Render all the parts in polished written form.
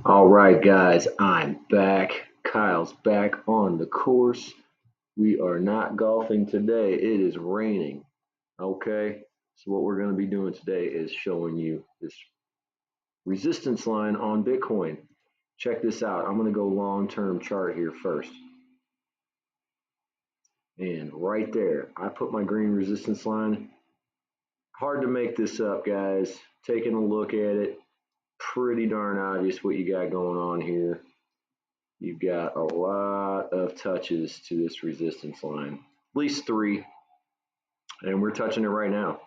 All right, guys, I'm back. Kyle's back on the course. We are not golfing today. It is raining. Okay, so what we're going to be doing today is showing you this resistance line on Bitcoin. Check this out. I'm going to go long-term chart here first. And right there, I put my green resistance line. Hard to make this up, guys. Taking a look at it, pretty darn obvious what you got going on here. You've got a lot of touches to this resistance line, at least three, and we're touching it right now.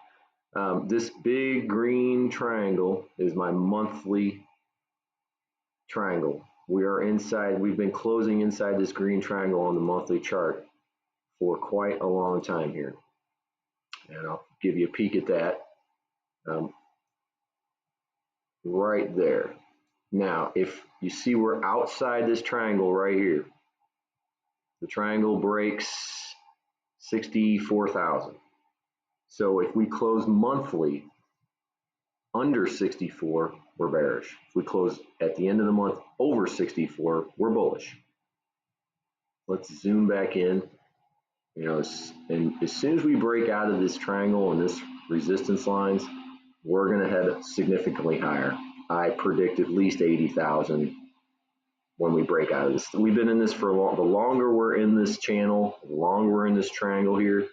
This big green triangle is my monthly triangle. We are inside, we've been closing inside this green triangle on the monthly chart for quite a long time here. And I'll give you a peek at that right there. Now, if you see we're outside this triangle right here, the triangle breaks 64,000. So if we close monthly under 64, we're bearish. If we close at the end of the month over 64, we're bullish. Let's zoom back in. And as soon as we break out of this triangle and this resistance lines, we're going to head significantly higher. I predict at least 80,000 when we break out of this. We've been in this for long. The longer we're in this channel, the longer we're in this triangle here,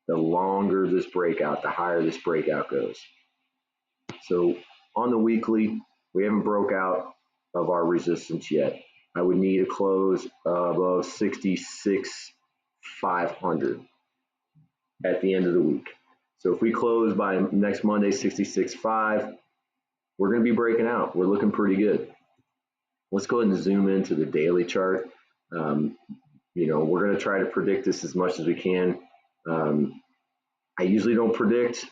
the longer this breakout, the higher this breakout goes. So on the weekly, we haven't broke out of our resistance yet. I would need a close above 66,500 at the end of the week. So if we close by next Monday 66.5, we're going to be breaking out. We're looking pretty good. Let's go ahead and zoom into the daily chart. We're going to try to predict this as much as we can. I usually don't predict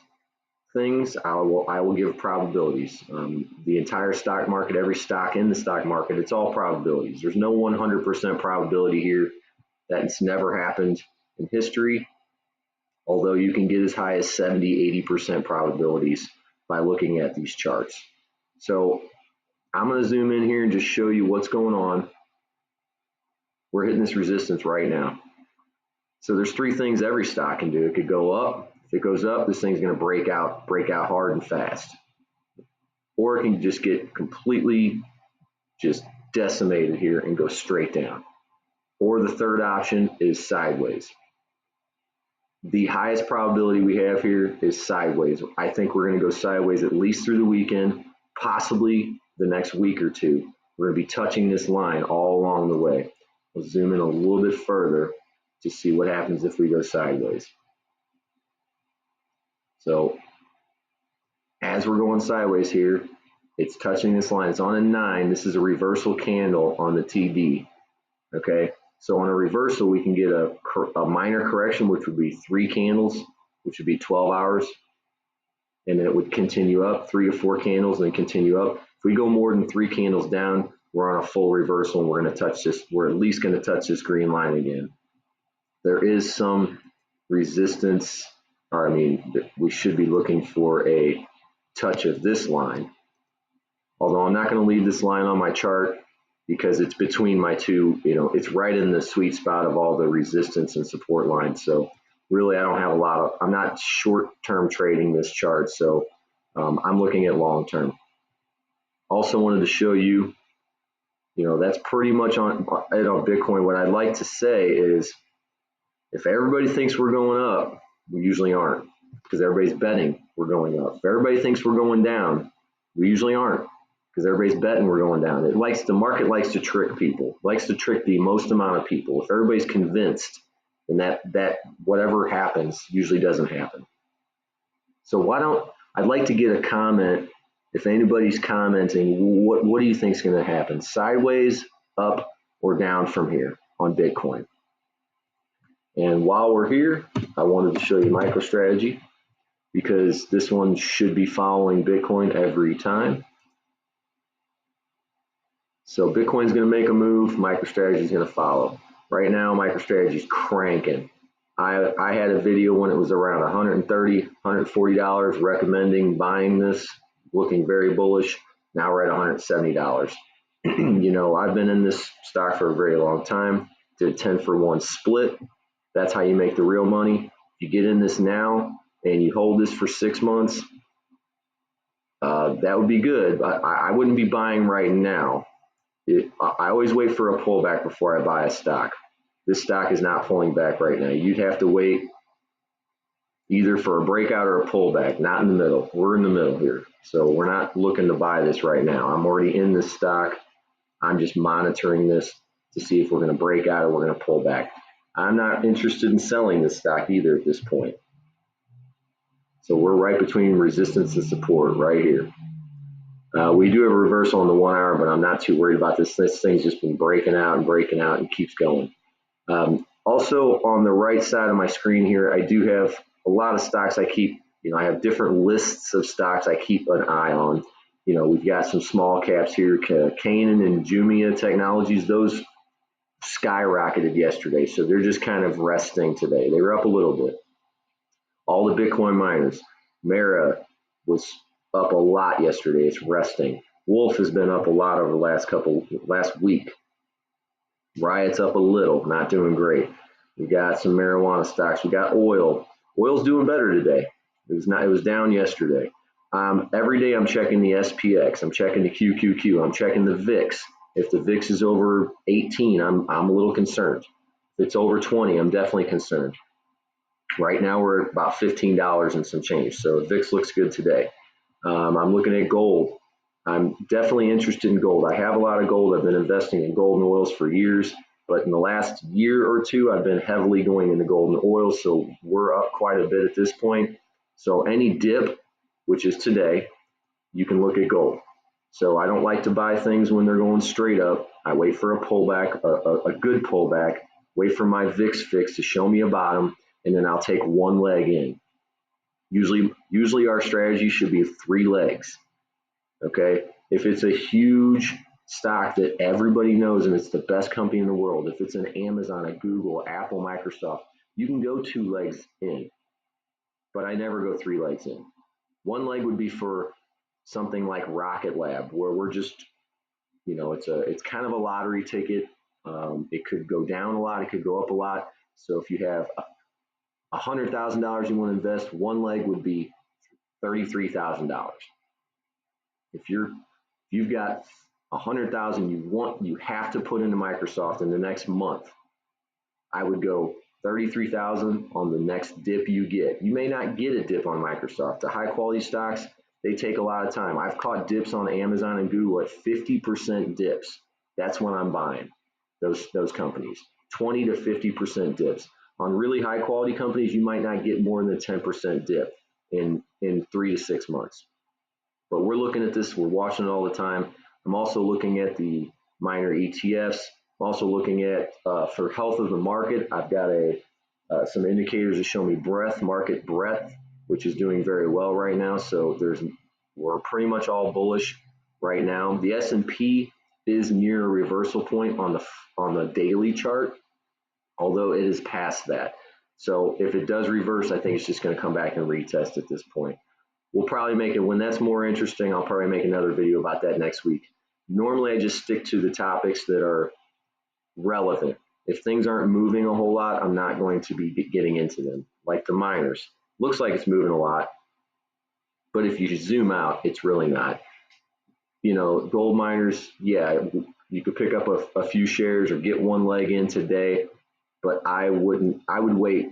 things. I will give probabilities. The entire stock market, every stock in the stock market, it's all probabilities. There's no 100% probability here. That's never happened in history, although you can get as high as 70, 80% probabilities by looking at these charts. So I'm going to zoom in here and just show you what's going on. We're hitting this resistance right now. So there's three things every stock can do. It could go up. If it goes up, this thing's going to break out hard and fast. Or it can just get completely just decimated here and go straight down. Or the third option is sideways. The highest probability we have here is sideways. I think we're going to go sideways at least through the weekend, possibly the next week or two. We're going to be touching this line all along the way. We'll zoom in a little bit further to see what happens if we go sideways. So as we're going sideways here, it's touching this line. It's on a 9. This is a reversal candle on the TD. Okay, so on a reversal, we can get a minor correction, which would be 3 candles, which would be 12 hours. And then it would continue up, 3 to 4 candles, and then continue up. If we go more than 3 candles down, we're on a full reversal, and we're going to touch this. We're at least going to touch this green line again. There is some resistance, we should be looking for a touch of this line. Although I'm not going to leave this line on my chart because it's between my two, it's right in the sweet spot of all the resistance and support lines. So really, I don't have I'm not short-term trading this chart, so I'm looking at long-term. Also wanted to show you, that's pretty much on Bitcoin. What I'd like to say is, if everybody thinks we're going up, we usually aren't, because everybody's betting we're going up. If everybody thinks we're going down, we usually aren't, because everybody's betting we're going down. The market likes to trick people, likes to trick the most amount of people. If everybody's convinced, then that whatever happens usually doesn't happen. So I'd like to get a comment. If anybody's commenting, what do you think is going to happen? Sideways, up, or down from here on Bitcoin? And while we're here, I wanted to show you MicroStrategy, because this one should be following Bitcoin every time. So Bitcoin's going to make a move, MicroStrategy is going to follow. Right now, MicroStrategy is cranking. I had a video when it was around $130, $140, recommending buying this, looking very bullish. Now we're at $170. I've been in this stock for a very long time. Did a 10-for-1 split. That's how you make the real money. If you get in this now and you hold this for 6 months, that would be good. But I wouldn't be buying right now. I always wait for a pullback before I buy a stock. This stock is not pulling back right now. You'd have to wait either for a breakout or a pullback, not in the middle. We're in the middle here. So we're not looking to buy this right now. I'm already in this stock. I'm just monitoring this to see if we're going to break out or we're going to pull back. I'm not interested in selling this stock either at this point. So we're right between resistance and support right here. We do have a reversal on the 1 hour, but I'm not too worried about this. This thing's just been breaking out and keeps going. Also on the right side of my screen here, I do have a lot of stocks I keep. I have different lists of stocks I keep an eye on. We've got some small caps here, Canaan and Jumia Technologies. Those skyrocketed yesterday, so they're just kind of resting today. They were up a little bit. All the Bitcoin miners, Mara was up a lot yesterday. It's resting. Wolf has been up a lot over the last week. Riot's up a little, not doing great. We got some marijuana stocks. We got oil. Oil's doing better today. It was down yesterday. Every day I'm checking the SPX. I'm checking the QQQ. I'm checking the VIX. If the VIX is over 18, I'm a little concerned. If it's over 20, I'm definitely concerned. Right now we're at about $15 and some change. So VIX looks good today. I'm looking at gold. I'm definitely interested in gold. I have a lot of gold. I've been investing in gold and oils for years, but in the last year or two, I've been heavily going into gold and oils. So we're up quite a bit at this point. So any dip, which is today, you can look at gold. So I don't like to buy things when they're going straight up. I wait for a pullback, a good pullback, wait for my VIX fix to show me a bottom, and then I'll take one leg in. Usually our strategy should be 3 legs. Okay, if it's a huge stock that everybody knows and it's the best company in the world, if it's an Amazon, a Google, Apple, Microsoft, you can go 2 legs in, but I never go 3 legs in. 1 leg would be for something like Rocket Lab, where we're just, it's kind of a lottery ticket. It could go down a lot, it could go up a lot. So if you have $100,000 you want to invest, 1 leg would be $33,000. If you've got 100,000 you have to put into Microsoft in the next month, I would go 33,000 on the next dip you get. You may not get a dip on Microsoft. The high quality stocks, they take a lot of time. I've caught dips on Amazon and Google at 50% dips. That's when I'm buying those companies. 20 to 50% dips. On really high quality companies, you might not get more than a 10% dip in 3 to 6 months. But we're looking at this, we're watching it all the time. I'm also looking at the minor ETFs. I'm also looking at, for health of the market, I've got some indicators that show me market breadth, which is doing very well right now. So we're pretty much all bullish right now. The S&P is near a reversal point on the daily chart, although it is past that. So if it does reverse, I think it's just going to come back and retest at this point. We'll probably make it, when that's more interesting, I'll probably make another video about that next week. Normally I just stick to the topics that are relevant. If things aren't moving a whole lot, I'm not going to be getting into them. Like the miners, looks like it's moving a lot, but if you zoom out, it's really not. Gold miners, yeah, you could pick up a few shares or get 1 leg in today, but I would wait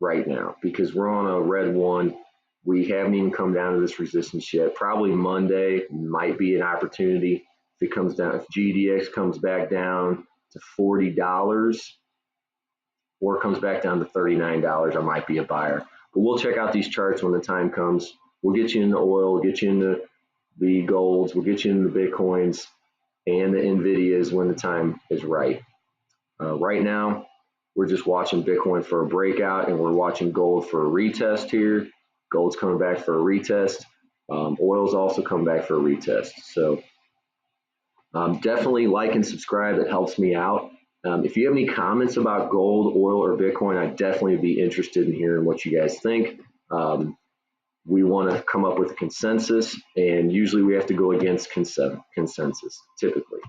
right now because we're on a red 1. We haven't even come down to this resistance yet. Probably Monday might be an opportunity. If it comes down, if GDX comes back down to $40 or comes back down to $39, I might be a buyer. But we'll check out these charts when the time comes. We'll get you into oil, we'll get you into the golds, we'll get you into the Bitcoins and the NVIDIAs when the time is right. Right now, we're just watching Bitcoin for a breakout and we're watching gold for a retest here. Gold's coming back for a retest. Oil's also coming back for a retest. So definitely like and subscribe. It helps me out. If you have any comments about gold, oil, or Bitcoin, I'd definitely be interested in hearing what you guys think. We want to come up with a consensus, and usually we have to go against consensus, typically.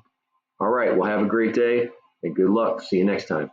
All right, well, have a great day and good luck. See you next time.